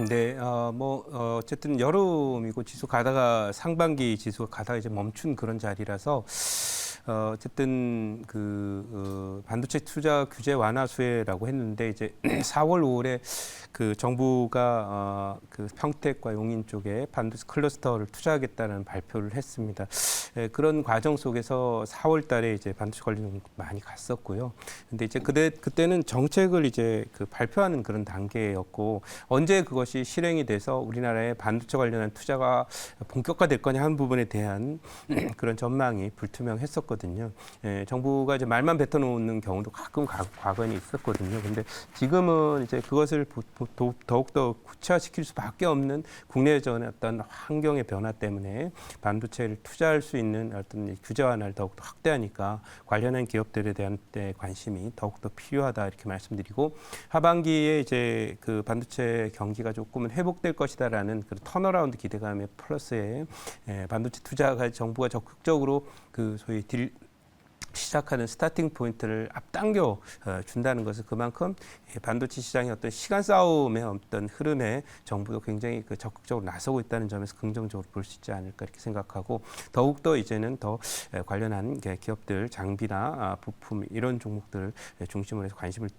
네, 어쨌든 여름이고 지수 가다가 상반기 지수가 가다가 이제 멈춘 그런 자리라서 어쨌든 반도체 투자 규제 완화 수혜라고 했는데 이제 4월, 5월에 그 정부가 그 평택과 용인 쪽에 반도체 클러스터를 투자하겠다는 발표를 했습니다. 그런 과정 속에서 4월 달에 이제 반도체 관련 많이 갔었고요. 근데 이제 그때는 정책을 이제 그 발표하는 그런 단계였고 언제 그것이 실행이 돼서 우리나라의 반도체 관련한 투자가 본격화될 거냐 하는 부분에 대한 그런 전망이 불투명했었거든요. 정부가 이제 말만 뱉어놓는 경우도 가끔 과거에 있었거든요. 근데 지금은 이제 그것을 더욱더 구체화시킬 수밖에 없는 국내전의 어떤 환경의 변화 때문에 반도체를 투자할 수 있는 어떤 규제 완화를 더욱더 확대하니까 관련한 기업들에 대한 관심이 더욱더 필요하다 이렇게 말씀드리고 하반기에 이제 그 반도체 경기가 조금은 회복될 것이다라는 그런 턴어라운드 기대감의 플러스에 반도체 투자가 정부가 적극적으로 그 소위 시작하는 스타팅 포인트를 앞당겨 준다는 것은 그만큼 반도체 시장의 어떤 시간 싸움의 어떤 흐름에 정부도 굉장히 적극적으로 나서고 있다는 점에서 긍정적으로 볼 수 있지 않을까 이렇게 생각하고 더욱더 이제는 더 관련한 기업들 장비나 부품 이런 종목들을 중심으로 해서 관심을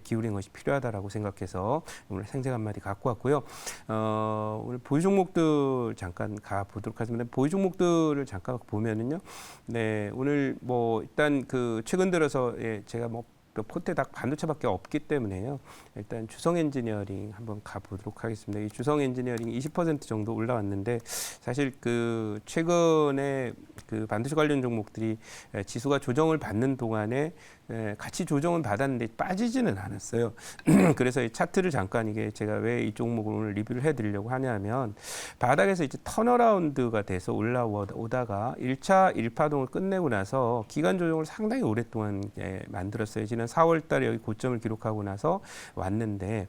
기울이는 것이 필요하다라고 생각해서 오늘 생생 한마디 갖고 왔고요. 오늘 보유 종목들 잠깐 가보도록 하겠습니다. 보유 종목들을 잠깐 보면은요. 네, 오늘 뭐 일단 그 최근 들어서 제가 뭐 포테닥 반도체밖에 없기 때문에요. 일단 주성 엔지니어링 한번 가보도록 하겠습니다. 이 주성 엔지니어링 20% 정도 올라왔는데 사실 그 최근에 그 반도체 관련 종목들이 지수가 조정을 받는 동안에 같이 조정은 받았는데 빠지지는 않았어요. 그래서 이 차트를 잠깐 이게 제가 왜 이 종목을 오늘 리뷰를 해드리려고 하냐면 바닥에서 이제 턴어라운드가 돼서 올라오다가 1차 1파동을 끝내고 나서 기간 조정을 상당히 오랫동안 만들었어요. 지난 4월 달에 여기 고점을 기록하고 나서 왔는데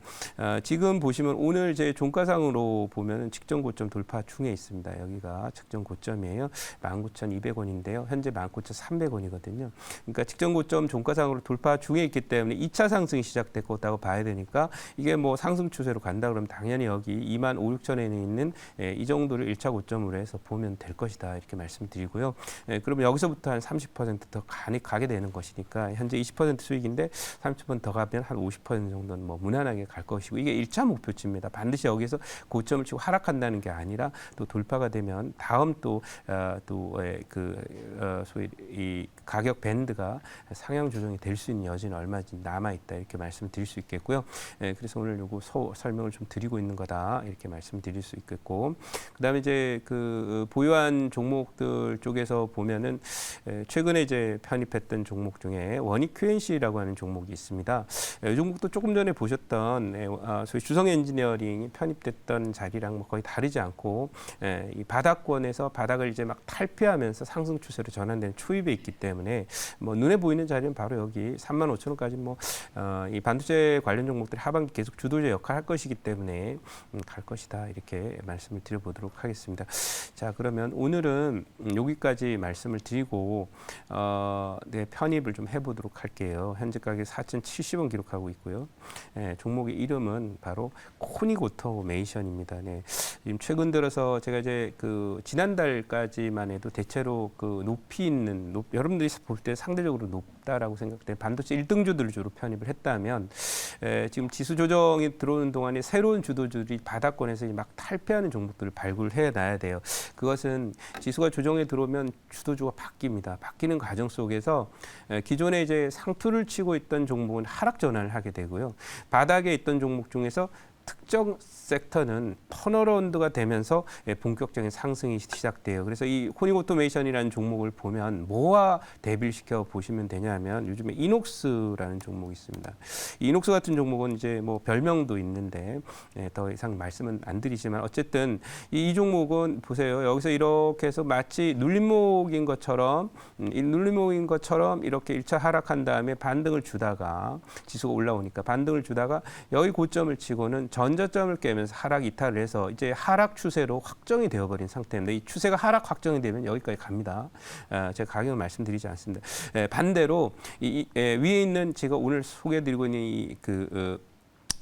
지금 보시면 오늘 제 종가상으로 보면 직전 고점 돌파 중에 있습니다. 여기가 직전 고점이에요. 19,200원인데요. 현재 19,300원이거든요. 그러니까 직전 고점 종가상으로 돌파 중에 있기 때문에 2차 상승이 시작됐다고 봐야 되니까 이게 뭐 상승 추세로 간다 그러면 당연히 여기 25,000, 6,000원에 있는 이 정도를 1차 고점으로 해서 보면 될 것이다 이렇게 말씀드리고요. 그러면 여기서부터 한 30%더 가게 되는 것이니까 현재 20% 수익인데 30% 더 가면 한 50% 정도는 뭐 무난하게 갈 것이고 이게 1차 목표치입니다. 반드시 여기서 고점을 치고 하락한다는 게 아니라 또 돌파가 되면 다음 소위 이 가격 밴드가 상향 조정이 될 수 있는 여지는 얼마든지 남아 있다 이렇게 말씀드릴 수 있겠고요. 그래서 오늘 요거 설명을 좀 드리고 있는 거다 이렇게 말씀드릴 수 있겠고 그다음에 이제 그 보유한 종목들 쪽에서 보면은 최근에 이제 편입했던 종목 중에 원익 QNC라고 하는 종목이 있습니다. 이 종목도 조금 전에 보셨던 소위 주성 엔지니어링이 편입됐던 자리랑 뭐 거의 다르지 않고 이 바닥권에서 바닥을 이제 막 탈피하면서 상승 추세로 전환된 초입에 있기 때문에 뭐 눈에 보이는 자리는 바로 여기 35,000원까지 뭐 이 반도체 관련 종목들이 하반기 계속 주도적 역할을 할 것이기 때문에 갈 것이다 이렇게 말씀을 드려보도록 하겠습니다. 자 그러면 오늘은 여기까지 말씀을 드리고 편입을 좀 해보도록 할게요. 현재 가격 4,070원 기록하고 있고요. 종목의 이름은 바로 코닉오토메이션입니다. 네. 지금 최근 들어서 제가 이제 그 지난달까지만 해도 대체로 그 높이 있는 여러분들이 볼 때 상대적으로 높다라고 생각돼 반도체 1등주들을 주로 편입을 했다면 지금 지수 조정이 들어오는 동안에 새로운 주도주들이 바닥권에서 막 탈피하는 종목들을 발굴해 놔야 돼요. 그것은 지수가 조정에 들어오면 주도주가 바뀝니다. 바뀌는 과정 속에서 기존에 이제 상투를 치고 있던 종목은 하락 전환을 하게 되고요. 바닥에 있던 종목 중에서 특정 섹터는 턴어라운드가 되면서 본격적인 상승이 시작돼요. 그래서 이 코닉 오토메이션이라는 종목을 보면 뭐와 대비를 시켜 보시면 되냐면 요즘에 이녹스라는 종목이 있습니다. 이 이녹스 같은 종목은 이제 뭐 별명도 있는데 더 이상 말씀은 안 드리지만 어쨌든 이 종목은 보세요. 여기서 이렇게 해서 마치 눌림목인 것처럼 이렇게 1차 하락한 다음에 반등을 주다가 지수가 올라오니까 반등을 주다가 여기 고점을 치고는 전저점을 깨면서 하락 이탈을 해서 이제 하락 추세로 확정이 되어버린 상태입니다. 이 추세가 하락 확정이 되면 여기까지 갑니다. 제가 가격을 말씀드리지 않습니다. 반대로 위에 있는 제가 오늘 소개해드리고 있는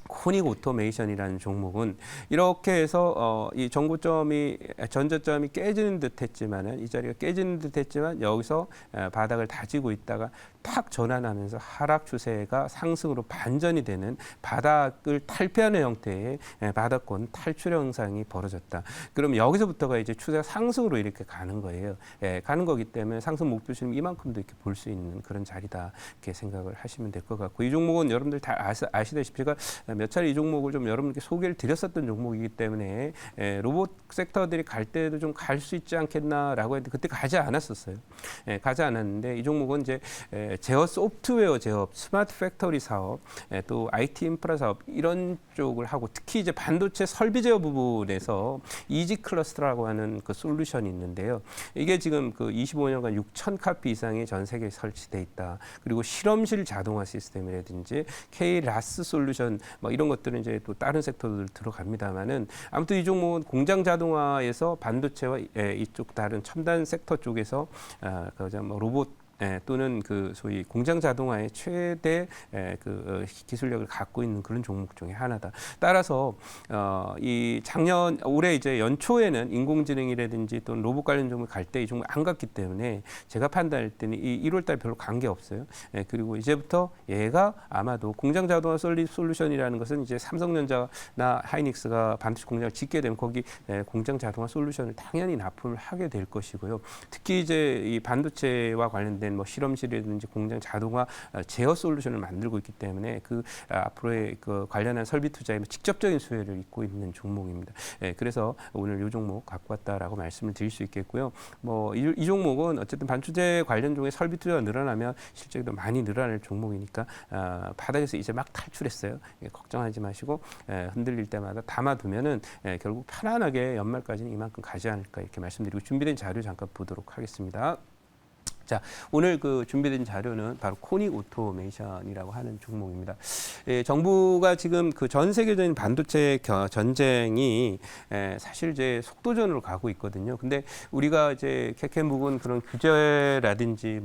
코닉 오토메이션이라는 종목은 이렇게 해서 이 전고점이 전저점이 깨지는 듯했지만은 이 자리가 깨지는 듯했지만 여기서 바닥을 다지고 있다가 탁 전환하면서 하락 추세가 상승으로 반전이 되는 바닥을 탈피하는 형태의 바닥권 탈출 현상이 벌어졌다. 그럼 여기서부터가 이제 추세가 상승으로 이렇게 가는 거예요. 가는 거기 때문에 상승 목표치는 이만큼도 이렇게 볼 수 있는 그런 자리다. 이렇게 생각을 하시면 될 것 같고 이 종목은 여러분들 다 아시다시피 제가 몇 차례 이 종목을 좀 여러분께 소개를 드렸었던 종목이기 때문에 로봇 섹터들이 갈 때도 좀 갈 수 있지 않겠나라고 했는데 그때 가지 않았었어요. 가지 않았는데 이 종목은 이제 제어 소프트웨어 제업, 스마트 팩토리 사업, 또 IT 인프라 사업 이런 쪽을 하고 특히 이제 반도체 설비 제어 부분에서 이지 클러스터라고 하는 그 솔루션이 있는데요. 이게 지금 그 25년간 6천 카피 이상이 전 세계에 설치돼 있다. 그리고 실험실 자동화 시스템이라든지 K 라스 솔루션 뭐 이런 것들은 이제 또 다른 섹터들 들어갑니다만은 아무튼 이 종목은 공장 자동화에서 반도체와 이쪽 다른 첨단 섹터 쪽에서 뭐 로봇 또는 그 소위 공장 자동화의 최대 기술력을 갖고 있는 그런 종목 중에 하나다. 따라서 이 작년 올해 이제 연초에는 인공지능이라든지 또는 로봇 관련 종목 갈 때 이 종목 안 갔기 때문에 제가 판단할 때는 이 1월달 별로 관계 없어요. 그리고 이제부터 얘가 아마도 공장 자동화 솔루션이라는 것은 이제 삼성전자나 하이닉스가 반도체 공장을 짓게 되면 거기 공장 자동화 솔루션을 당연히 납품을 하게 될 것이고요. 특히 이제 이 반도체와 관련된 뭐 실험실이라든지 공장 자동화 제어 솔루션을 만들고 있기 때문에 그 앞으로의 그 관련한 설비 투자에 직접적인 수혜를 잇고 있는 종목입니다. 그래서 오늘 이 종목 갖고 왔다라고 말씀을 드릴 수 있겠고요. 뭐 이 종목은 어쨌든 반도체 관련 종의 설비 투자가 늘어나면 실적도 많이 늘어날 종목이니까 바닥에서 이제 막 탈출했어요. 걱정하지 마시고 흔들릴 때마다 담아두면은 결국 편안하게 연말까지는 이만큼 가지 않을까 이렇게 말씀드리고 준비된 자료 잠깐 보도록 하겠습니다. 자, 오늘 그 준비된 자료는 바로 코닉 오토메이션이라고 하는 종목입니다. 정부가 지금 그 전 세계적인 반도체 전쟁이 사실 이제 속도전으로 가고 있거든요. 근데 우리가 이제 캐캐 묵은 그런 규제라든지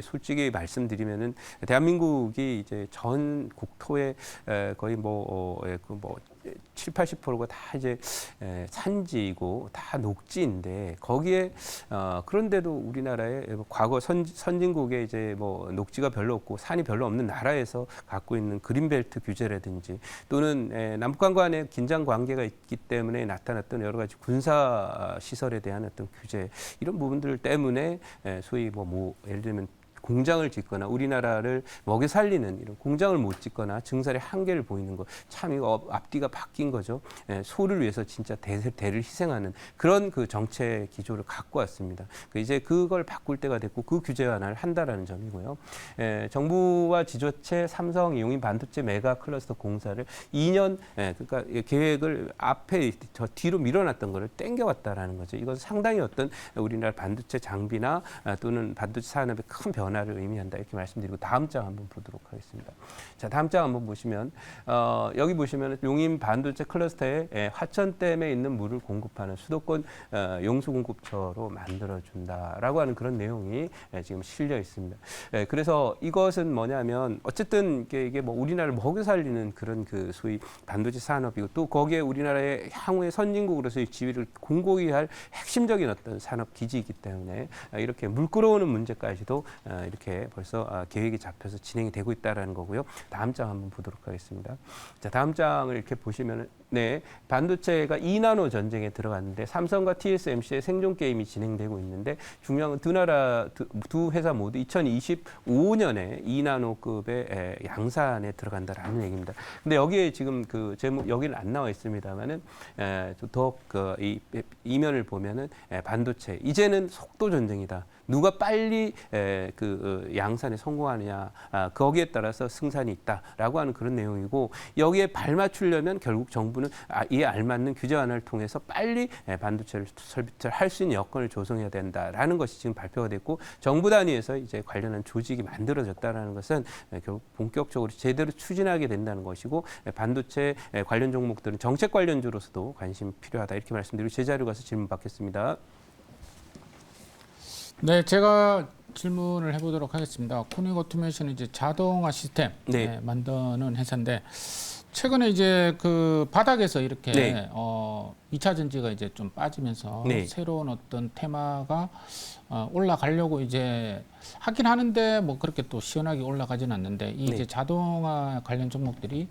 솔직히 말씀드리면은 대한민국이 이제 전 국토의 거의 7, 80%가 다 이제 산지이고 다 녹지인데 거기에 그런데도 우리나라의 과거 선진국에 이제 뭐 녹지가 별로 없고 산이 별로 없는 나라에서 갖고 있는 그린벨트 규제라든지 또는 남북한 간의 긴장 관계가 있기 때문에 나타났던 여러 가지 군사 시설에 대한 어떤 규제 이런 부분들 때문에 소위 예를 들면 공장을 짓거나 우리나라를 먹여 살리는 이런 공장을 못 짓거나 증설의 한계를 보이는 것 참 이거 앞뒤가 바뀐 거죠. 소를 위해서 진짜 대를 희생하는 그런 그 정책 기조를 갖고 왔습니다. 이제 그걸 바꿀 때가 됐고 그 규제 완화를 한다라는 점이고요. 정부와 지주체 삼성 이용인 반도체 메가 클러스터 공사를 2년 그러니까 계획을 앞에 저 뒤로 밀어놨던 거를 땡겨왔다라는 거죠. 이건 상당히 어떤 우리나라 반도체 장비나 또는 반도체 산업의 큰 변화를 의미한다 이렇게 말씀드리고 다음 장 한번 보도록 하겠습니다. 자, 다음 장 한번 보시면 여기 보시면 용인 반도체 클러스터에 화천댐에 있는 물을 공급하는 수도권 용수 공급처로 만들어준다라고 하는 그런 내용이 지금 실려 있습니다. 그래서 이것은 뭐냐면 어쨌든 이게 뭐 우리나라를 먹여 살리는 그런 그 소위 반도체 산업이고 또 거기에 우리나라의 향후의 선진국으로서의 지위를 공고히 할 핵심적인 어떤 산업 기지이기 때문에 이렇게 물 끌어오는 문제까지도 이렇게 벌써 계획이 잡혀서 진행이 되고 있다라는 거고요. 다음 장 한번 보도록 하겠습니다. 자, 다음 장을 이렇게 보시면 반도체가 2나노 전쟁에 들어갔는데 삼성과 TSMC의 생존 게임이 진행되고 있는데 중요한 건 두 회사 모두 2025년에 2나노급의 양산에 들어간다라는 얘기입니다. 근데 여기에 지금 그 제목 여기는 안 나와 있습니다만은 더욱 이 이면을 보면은 반도체 이제는 속도 전쟁이다. 누가 빨리 양산에 성공하느냐 거기에 따라서 승산이 있다라고 하는 그런 내용이고 여기에 발맞추려면 결국 정부는 이에 알맞는 규제 완화를 통해서 빨리 반도체를 설비를 할 수 있는 여건을 조성해야 된다라는 것이 지금 발표가 됐고 정부 단위에서 이제 관련한 조직이 만들어졌다라는 것은 결국 본격적으로 제대로 추진하게 된다는 것이고 반도체 관련 종목들은 정책 관련주로서도 관심이 필요하다 이렇게 말씀드리고 제 자료 가서 질문 받겠습니다. 네, 제가 질문을 해보도록 하겠습니다. 코닉 오토메이션은 이제 자동화 시스템 만드는 회사인데 최근에 이제 그 바닥에서 이렇게 네. 2차 전지가 이제 좀 빠지면서 네. 새로운 어떤 테마가 올라가려고 이제 하긴 하는데 뭐 그렇게 또 시원하게 올라가지는 않는데 이 네. 이제 자동화 관련 종목들이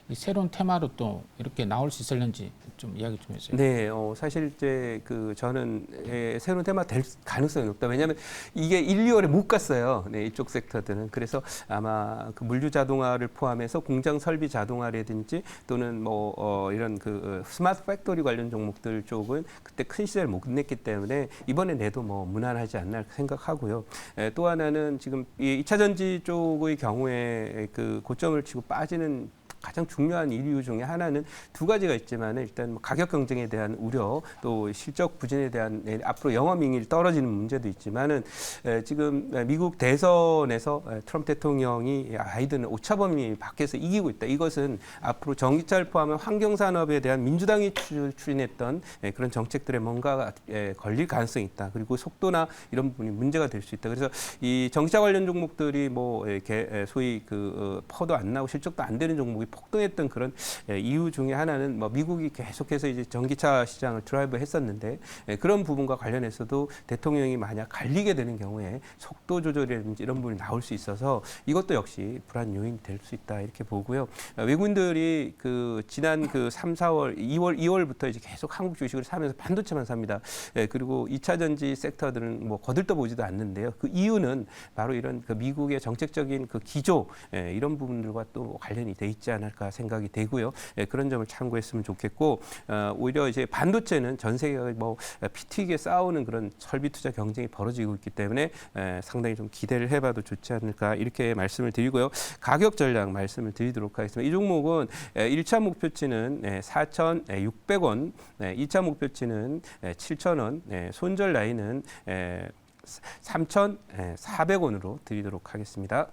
이 새로운 테마로 또 이렇게 나올 수 있을는지 좀 이야기 좀 해주세요. 네, 사실 이제 저는 새로운 테마 될 가능성이 높다. 왜냐하면 이게 1, 2월에 못 갔어요. 네, 이쪽 섹터들은. 그래서 아마 그 물류 자동화를 포함해서 공장 설비 자동화라든지 또는 뭐 이런 스마트 팩토리 관련 종목들 쪽은 그때 큰 시세를 못 냈기 때문에 이번에 내도 뭐 무난하지 않나 생각하고요. 또 하나는 지금 이 2차 전지 쪽의 경우에 그 고점을 치고 빠지는 가장 중요한 이유 중에 하나는 두 가지가 있지만 일단 뭐 가격 경쟁에 대한 우려 또 실적 부진에 대한 앞으로 영업이익이 떨어지는 문제도 있지만은 지금 미국 대선에서 트럼프 대통령이 바이든 오차범위 밖에서 이기고 있다. 이것은 앞으로 전기차를 포함한 환경산업에 대한 민주당이 추진했던 그런 정책들에 뭔가 걸릴 가능성이 있다. 그리고 속도나 이런 부분이 문제가 될 수 있다. 그래서 이 전기차 관련 종목들이 뭐 이렇게 소위 퍼도 안 나고 실적도 안 되는 종목이 폭등했던 그런 이유 중에 하나는 뭐 미국이 계속해서 이제 전기차 시장을 드라이브 했었는데 그런 부분과 관련해서도 대통령이 만약 갈리게 되는 경우에 속도 조절이라든지 이런 부분이 나올 수 있어서 이것도 역시 불안 요인이 될 수 있다 이렇게 보고요. 외국인들이 지난 3, 4월, 2월부터 이제 계속 한국 주식을 사면서 반도체만 삽니다. 그리고 2차 전지 섹터들은 뭐 거들떠 보지도 않는데요. 그 이유는 바로 이런 미국의 정책적인 기조 이런 부분들과 또 관련이 돼 있지 않을까 생각이 되고요. 그런 점을 참고했으면 좋겠고 오히려 이제 반도체는 전 세계가 뭐 피 튀기게 싸우는 그런 설비 투자 경쟁이 벌어지고 있기 때문에 상당히 좀 기대를 해봐도 좋지 않을까 이렇게 말씀을 드리고요. 가격 전략 말씀을 드리도록 하겠습니다. 이 종목은 1차 목표치는 4,600원, 2차 목표치는 7,000원, 손절 라인은 3,400원으로 드리도록 하겠습니다.